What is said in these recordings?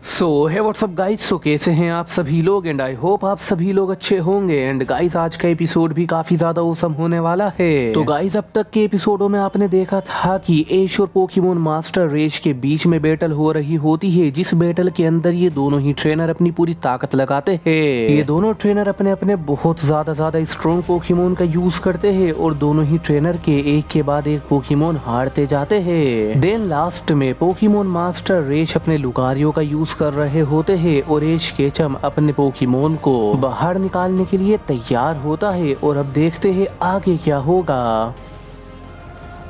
हे WhatsApp guys, कैसे हैं आप सभी लोग। एंड आई होप आप सभी लोग अच्छे होंगे। एंड गाइस, आज का एपिसोड भी काफी ज्यादा औसम होने वाला है। तो गाइस, अब तक के एपिसोडों में आपने देखा था कि ऐश और पोकेमोन मास्टर रेश के बीच में बैटल हो रही होती है, जिस बैटल के अंदर ये दोनों ही ट्रेनर अपनी पूरी ताकत लगाते हैं। ये दोनों ट्रेनर अपने अपने बहुत ज्यादा स्ट्रॉन्ग पोकेमोन का यूज करते हैं और दोनों ही ट्रेनर के एक के बाद एक पोकेमोन हारते जाते हैं। देन लास्ट में पोकेमोन मास्टर रेश अपने लुकारियो का यूज कर रहे होते हैं और ऐश केचम अपने पोकेमोन को बाहर निकालने के लिए तैयार होता है। और अब देखते हैं आगे क्या होगा।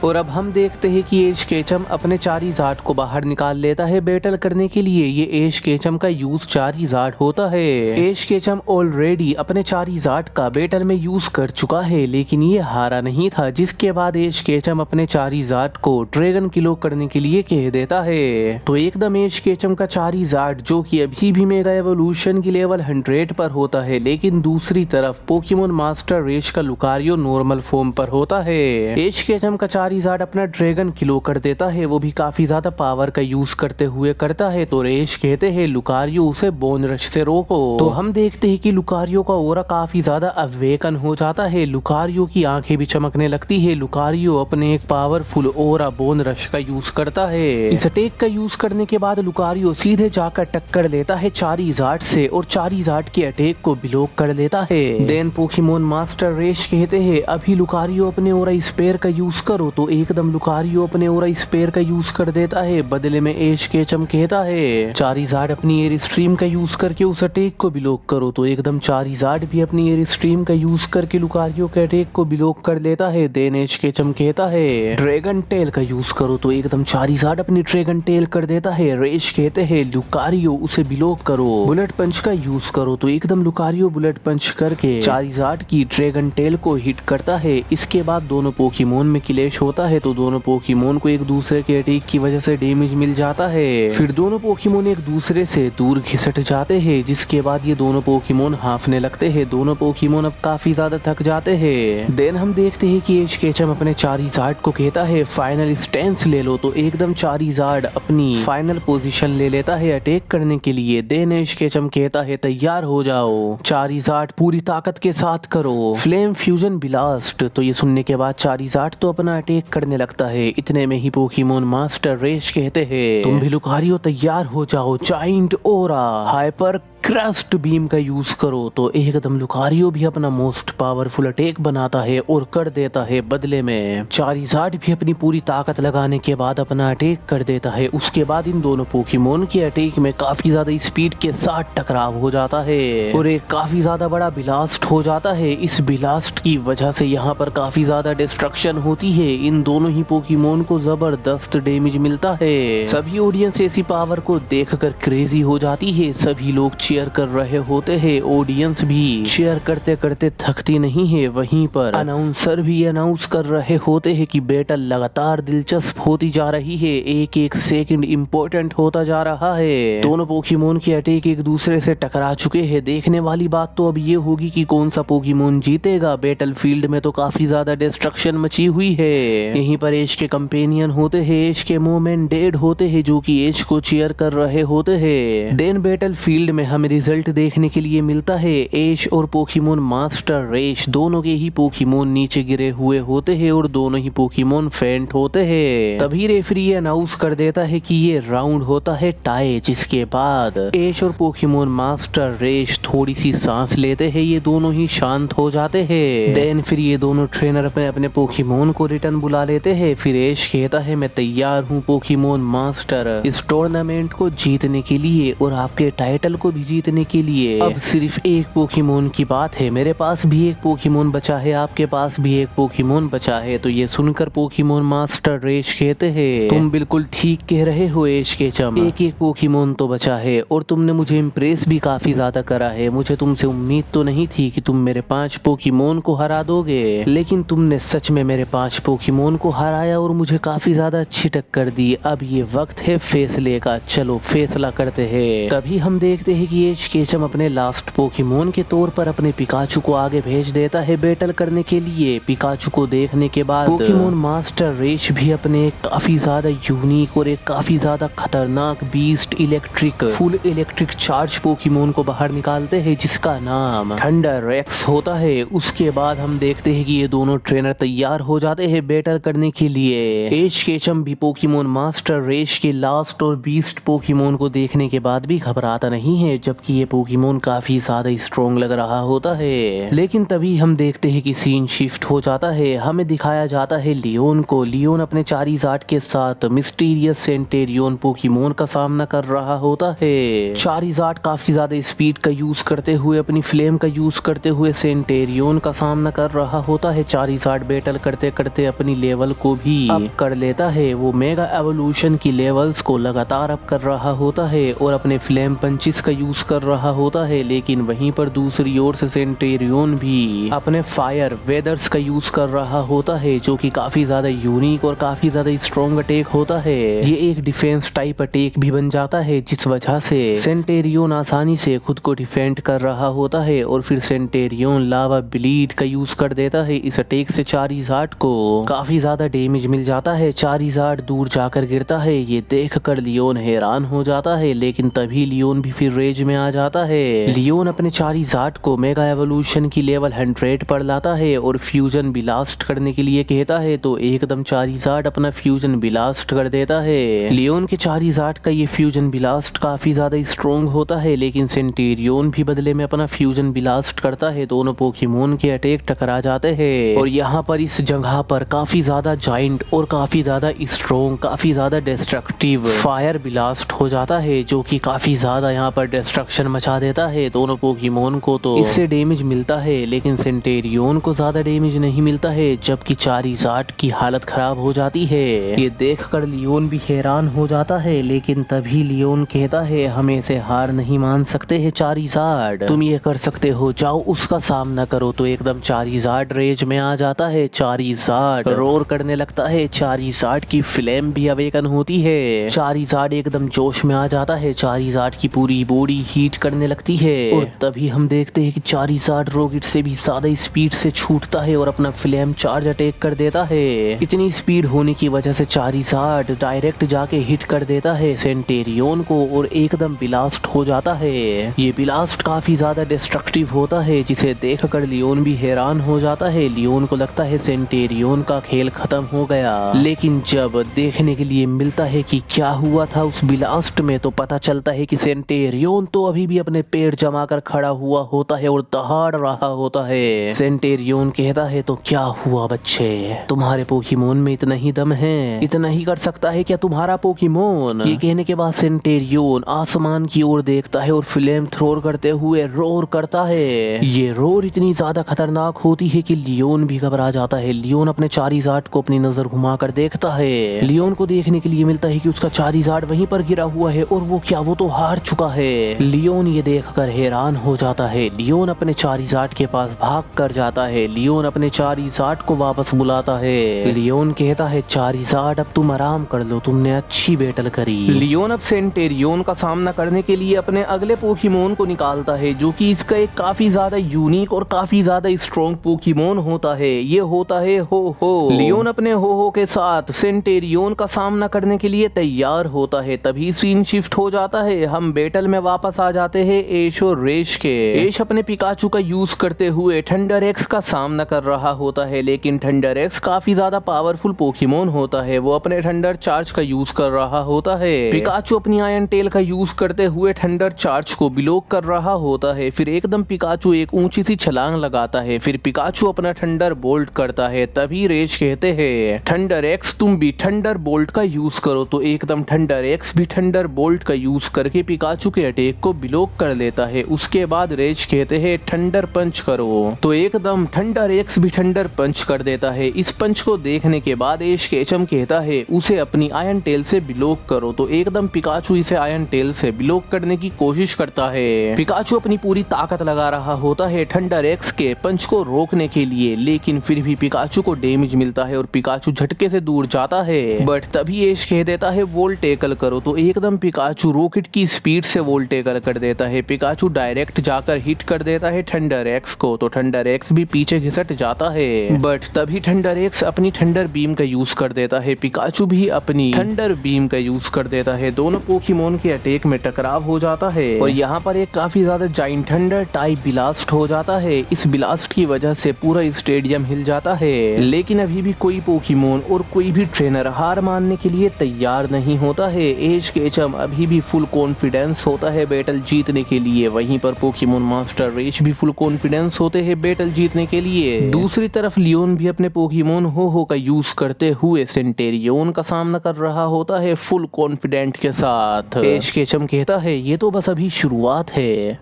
और अब हम देखते हैं कि ऐश केचम अपने चारीजार्ड को बाहर निकाल लेता है बैटल करने के लिए। ये ऐश केचम का यूज चारीजार्ड होता है। ऐश केचम ऑलरेडी अपने चारीजार्ड का बैटल में यूज कर चुका है, लेकिन ये हारा नहीं था, जिसके बाद ऐश केचम अपने चारीजार्ड को ड्रैगन किलो करने के लिए कह देता है। तो एकदम ऐश केचम का चारीजार्ड, जो कि अभी भी मेगा एवोल्यूशन की लेवल 100 पर होता है, लेकिन दूसरी तरफ पोकेमोन मास्टर रेश का लुकारियो नॉर्मल फॉर्म पर होता है। ऐश केचम का चारीजार्ड अपना ड्रैगन किलो कर देता है, वो भी काफी ज्यादा पावर का यूज करते हुए करता है। तो रेश कहते हैं लुकारियो उसे बोन रश से रोको। तो हम देखते हैं कि लुकारियो का ओरा काफी ज्यादा अवेकन हो जाता है। लुकारियो की आंखें भी चमकने लगती है। लुकारियो अपने एक पावरफुल ओरा बोन रश का यूज करता है। इस अटैक का यूज करने के बाद लुकारियो सीधे जाकर टक्कर लेता है चारीजार्ड से और चारीजार्ड के अटैक को ब्लॉक कर लेता है। देन पोकेमोन मास्टर रेश कहते हैं अभी लुकारियो अपने ओरा स्पेयर का यूज करो। तो एकदम लुकारियो अपने ओरा स्पेयर का यूज कर देता है। बदले में ऐश केचम कहता है चारीजार्ड अपनी एयर स्ट्रीम का यूज करके उस अटैक को ब्लॉक करो। तो एकदम चारीजार्ड भी अपनी एयर स्ट्रीम का यूज करके लुकारियो के अटैक को ब्लॉक कर लेता है। देन ऐश केचम कहता है ड्रैगन टेल का यूज करो। तो एकदम चारीजार्ड अपनी ड्रैगन टेल कर देता है। रेश कहते हैं लुकारियो उसे ब्लॉक करो। बुलेट पंच का यूज करो। तो एकदम लुकारियो बुलेट पंच करके चारीजार्ड की ड्रैगन टेल को हिट करता है। इसके बाद दोनों पोकेमोन में क्लैश होता है, तो दोनों पोकेमोन को एक दूसरे के अटैक की वजह से डैमेज मिल जाता है। फिर दोनों पोकेमोन एक दूसरे से दूर घिसट जाते हैं, जिसके बाद ये दोनों पोकेमोन हाफने लगते हैं। दोनों पोकेमोन अब काफी ज्यादा थक जाते हैं। देन हम देखते हैं कि ऐश केचम अपने चारीजार्ड को कहता है फाइनल स्टैंस ले लो। तो एकदम चारीजार्ड अपनी फाइनल पोजीशन ले लेता है अटैक करने के लिए। देन ऐश केचम कहता है तैयार हो जाओ, चारीजार्ड पूरी ताकत के साथ करो फ्लेम फ्यूजन ब्लास्ट। तो ये सुनने के बाद चारीजार्ड तो अपना अटैक करने लगता है। इतने में ही पोकेमोन मास्टर रेश कहते हैं तुम भी लुकारियो तैयार हो जाओ, जाइंट ओरा हाइपर क्रस्ट बीम का यूज करो। तो एकदम लुकारियो भी अपना मोस्ट पावरफुल अटैक बनाता है और कर देता है। बदले में चारीजार्ड भी अपनी पूरी ताकत लगाने के बाद अपना अटैक कर देता है। उसके बाद इन दोनों पोकेमोन के अटैक में काफी ज्यादा स्पीड के साथ टकराव हो जाता है और एक काफी ज्यादा बड़ा ब्लास्ट हो जाता है। इस ब्लास्ट की वजह से यहाँ पर काफी ज्यादा डिस्ट्रक्शन होती है। इन दोनों ही पोकेमोन को जबरदस्त डैमेज मिलता है। सभी ऑडियंस ऐसी पावर को देखकर क्रेजी हो जाती है। सभी लोग चीयर कर रहे होते हैं। ऑडियंस भी चीयर करते करते थकती नहीं है। वहीं पर अनाउंसर भी अनाउंस कर रहे होते हैं कि बैटल लगातार दिलचस्प होती जा रही है, एक एक सेकंड इम्पोर्टेंट होता जा रहा है। दोनों पोकेमोन के अटैक एक दूसरे से टकरा चुके हैं। देखने वाली बात तो अब ये होगी कि कौन सा पोकेमोन जीतेगा। बैटल फील्ड में तो काफी ज्यादा डिस्ट्रक्शन मची हुई है। यहीं पर ऐश के कंपेनियन होते हैं, ऐश के मोमेंट डेड होते हैं, जो कि ऐश को चीयर कर रहे होते हैं। देन बैटल फील्ड में हमें रिजल्ट देखने के लिए मिलता है। ऐश और पोकेमोन मास्टर रेश दोनों के ही पोकेमोन नीचे गिरे हुए होते हैं और दोनों ही पोकेमोन फेंट होते हैं। तभी रेफरी अनाउंस कर देता है कि ये राउंड होता है टाई। जिसके बाद ऐश और पोकेमोन मास्टर रेश थोड़ी सी सांस लेते हैं। ये दोनों ही शांत हो जाते हैं। देन फिर ये दोनों ट्रेनर अपने अपने पोकेमोन को रिटर्न बुला लेते हैं। फिर ऐश कहता है मैं तैयार हूँ पोकेमोन मास्टर इस टूर्नामेंट को जीतने के लिए और आपके टाइटल को भी जीतने के लिए। अब सिर्फ एक पोकेमोन की बात है। मेरे पास भी एक पोकेमोन बचा है, आपके पास भी एक पोकेमोन बचा है। तो ये सुनकर पोकेमोन मास्टर रेश कहते हैं तुम बिल्कुल ठीक कह रहे हो ऐश केचम, एक एक पोकेमोन तो बचा है और तुमने मुझे इम्प्रेस भी काफी ज्यादा करा है। मुझे तुमसे उम्मीद तो नहीं थी कि तुम मेरे 5 पोकेमोन को हरा दोगे, लेकिन तुमने सच में मेरे 5 पोकेमोन को हराया और मुझे काफी ज्यादा अच्छी टक्कर दी। अब ये वक्त है फैसले का, चलो फैसला करते हैं। तभी हम देखते हैं कि कि एश केचम अपने लास्ट पोकेमोन के तौर पर अपने पिकाचू को आगे भेज देता है बैटल करने के लिए। पिकाचू को देखने के बाद पोकेमोन मास्टर रेश भी अपने काफी ज्यादा यूनिक और एक काफी ज्यादा खतरनाक beast electric full electric charge Pokemon को बाहर निकालते हैं जिसका नाम थंडर एक्स होता है। उसके बाद हम देखते हैं कि ये दोनों ट्रेनर तैयार हो जाते हैं बैटल करने के लिए। एश केचम भी पोकेमोन मास्टर रेश के लास्ट और बीस्ट पोकेमोन को देखने के बाद भी घबराता नहीं है, जबकि ये पोकेमोन काफी ज्यादा स्ट्रॉन्ग लग रहा होता है। लेकिन तभी हम देखते हैं कि सीन शिफ्ट हो जाता है। हमें दिखाया जाता है लियोन को। लियोन अपने चारिज़ार्ड के साथ मिस्टीरियस सेंटेरियन पोकेमोन का सामना कर रहा होता है। चारिज़ार्ड काफी ज्यादा स्पीड का यूज करते हुए अपनी फ्लेम का यूज करते हुए सेंटेरियन का सामना कर रहा होता है। चारिज़ार्ड बैटल करते करते अपनी लेवल को भी अप कर लेता है। वो मेगा एवोल्यूशन की लेवल्स को लगातार अप कर रहा होता है और अपने फ्लेम पंचिस का यूज कर रहा होता है। लेकिन वहीं पर दूसरी ओर से सेंटेरियन भी अपने फायर वेदर्स का यूज कर रहा होता है, जो कि काफी ज्यादा यूनिक और काफी ज्यादा स्ट्रॉन्ग अटैक होता है। ये एक डिफेंस टाइप अटैक भी बन जाता है, जिस वजह से सेंटेरियन आसानी से खुद को डिफेंड कर रहा होता है और फिर सेंटेरियन लावा ब्लीड का यूज कर देता है। इस अटैक से चारिज़ार्ड को काफी ज्यादा डैमेज मिल जाता है। चारिज़ार्ड दूर जाकर गिरता है। ये देखकर लियोन हैरान हो जाता है, लेकिन तभी लियोन भी फिर रेज में आ जाता है। लियोन अपने चारिज़ार्ड को मेगा एवोल्यूशन की लेवल 100 पर लाता है और फ्यूजन ब्लास्ट करने के लिए कहता है, तो एकदम चारिज़ार्ड अपना फ्यूजन ब्लास्ट कर देता है। लियोन के चारिज़ार्ड का ये फ्यूजन ब्लास्ट काफी ज्यादा स्ट्रॉन्ग होता है, लेकिन सेंटेरियन भी बदले में अपना फ्यूजन ब्लास्ट करता है। दोनों पोकेमोन के अटैक टकरा जाते हैं और यहाँ पर इस जगह पर काफी ज्यादा जाइंट और काफी ज्यादा स्ट्रॉन्ग काफी ज्यादा डिस्ट्रक्टिव फायर ब्लास्ट हो जाता है, जो कि काफी ज्यादा यहाँ पर डिस्ट्रक्शन मचा देता है। दोनों पोकेमोन को तो इससे डैमेज मिलता है, लेकिन सेंटेरियन को ज्यादा डैमेज नहीं मिलता है, जबकि चारिज़ार्ड की हालत खराब हो जाती है। ये देखकर लियोन भी हैरान हो जाता है, लेकिन तभी लियोन कहता है, हम ऐसे हार नहीं मान सकते हैं चारिज़ार्ड, तुम ये कर सकते हो, जाओ उसका सामना करो। तो एकदम चारिज़ार्ड रेज में आ जाता है। चारिज़ार्ड रोर करने लगता है। चारिज़ार्ड की फ्लेम भी अवेकन होती है। चारिज़ार्ड एकदम जोश में आ जाता है। चारिज़ार्ड की पूरी बॉडी हीट करने लगती है और तभी हम देखते हैं कि चारिज़ार्ड रॉकेट से भी ज्यादा स्पीड से छूटता है और अपना फ्लेम चार्ज अटैक कर देता है। इतनी स्पीड होने की वजह से चारिज़ार्ड डायरेक्ट जाके हिट कर देता है सेंटेरियन को और एकदम ब्लास्ट हो जाता है। ये ब्लास्ट काफी ज्यादा डिस्ट्रक्टिव होता है, जिसे देखकर लियोन भी हैरान हो जाता है। लियोन को लगता है सेंटेरियन का खेल खत्म हो गया, लेकिन जब देखने के लिए मिलता है कि क्या हुआ था उस ब्लास्ट में, तो पता चलता है कि सेंटेरियन तो अभी भी अपने पैर जमा कर खड़ा हुआ होता है और दहाड़ रहा होता है। सेंटेरियन कहता है, तो क्या हुआ बच्चे, तुम्हारे पोकेमोन में इतना ही दम है, इतना ही कर सकता है क्या तुम्हारा पोकेमोन? ये कहने के बाद सेंटेरियन आसमान की ओर देखता है और फ्लेम थ्रोर करते हुए रोर करता है। ये रोर इतनी ज्यादा खतरनाक होती है कि लियोन भी घबरा जाता है। लियोन अपने चारिज़ार्ड को अपनी नजर घुमाकर देखता है। लियोन को देखने के लिए मिलता है कि उसका चारिज़ार्ड वहीं पर गिरा हुआ है और वो क्या, वो तो हार चुका है। लियोन ये देखकर हैरान हो जाता है। लियोन अपने चारिज़ार्ड के पास भाग कर जाता है। लियोन अपने चारिज़ार्ड को वापस बुलाता है। लियोन कहता है, चारिज़ार्ड अब तुम आराम कर लो, तुमने अच्छी बैटल करी। लियोन अब सेंटेरियन का सामना करने के लिए अपने अगले पोकेमोन को निकालता है, जो कि इसका एक काफी ज्यादा यूनिक और काफी ज्यादा स्ट्रॉन्ग पोकेमोन होता है। ये होता है हो। लियोन अपने हो के साथ सेंटेरियन का सामना करने के लिए तैयार होता है। तभी सीन शिफ्ट हो जाता है। हम बैटल में वापस आ जाते हैं एश और रेश के। एश अपने पिकाचू का यूज करते हुए थंडर एक्स का सामना कर रहा होता है, लेकिन थंडर एक्स काफी ज्यादा पावरफुल पोकेमोन होता है। वो अपने थंडर चार्ज का यूज कर रहा होता है। पिकाचू अपनी आयरन टेल का यूज करते हुए थंडर चार्ज को ब्लॉक कर रहा होता है। फिर एकदम पिकाचू एक ऊंची सी छलांग लगाता है। फिर पिकाचू अपना थंडर बोल्ट करता है। तभी रेश कहते हैं, थंडर एक्स तुम भी थंडर बोल्ट का यूज करो। तो एकदम थंडर एक्स भी थंडर बोल्ट का यूज करके पिकाचू के अटैक को ब्लॉक कर लेता है। उसके बाद रेश कहते हैं, थंडर पंच करो। तो एकदम थंडर एक्स भी थंडर पंच कर देता है। इस पंच को देखने के बाद एश केचम कहता है, उसे अपनी आयरन टेल से ब्लॉक करो। तो एकदम पिकाचू इसे आयरन टेल से ब्लॉक करने की कोशिश करता है। पिकाचू अपनी पूरी ताकत लगा रहा होता है थंडर एक्स के पंच को रोकने के लिए, लेकिन फिर भी पिकाचू को डैमेज मिलता है और पिकाचू झटके से दूर जाता है। बट तभी एश कह देता है, वोल्ट टैकल करो। तो एकदम पिकाचू रॉकेट की स्पीड से वोल्ट टैकल क्रिटिकल कर देता है। पिकाचू डायरेक्ट जाकर हिट कर देता है थंडर एक्स को, तो थंडर एक्स भी पीछे घिसट जाता है। बट तभी थंडर एक्स अपनी थंडर बीम का यूज कर देता है, पिकाचू भी अपनी थंडर बीम का यूज कर देता है। दोनों पोकेमोन के अटैक में टकराव हो जाता है और यहाँ पर एक काफी ज्यादा जाइंट थंडर टाइप ब्लास्ट हो जाता है। इस ब्लास्ट की वजह से पूरा स्टेडियम हिल जाता है, लेकिन अभी भी कोई पोकेमोन और कोई भी ट्रेनर हार मानने के लिए तैयार नहीं होता है। एज केचम अभी भी फुल कॉन्फिडेंस होता है बैटल जीतने के लिए, वहीं पर पोकेमोन मास्टर रेच भी फुल कॉन्फिडेंस होते हैं बैटल जीतने के लिए। दूसरी तरफ लियोन भी अपने पोकेमोन हो का यूज करते हुए सेंटेरियोन का सामना कर रहा होता है फुल कॉन्फिडेंट के साथ। एज केचम कहता है ये तो बस अभी शुरुआत है।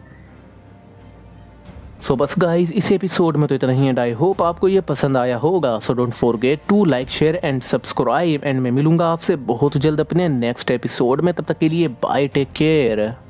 सो बस गाइज इस एपिसोड में तो इतना ही है। आई होप आपको ये पसंद आया होगा। So don't forget to like share and subscribe and मैं मिलूंगा आपसे बहुत जल्द अपने नेक्स्ट एपिसोड में। तब तक के लिए बाय, टेक केयर।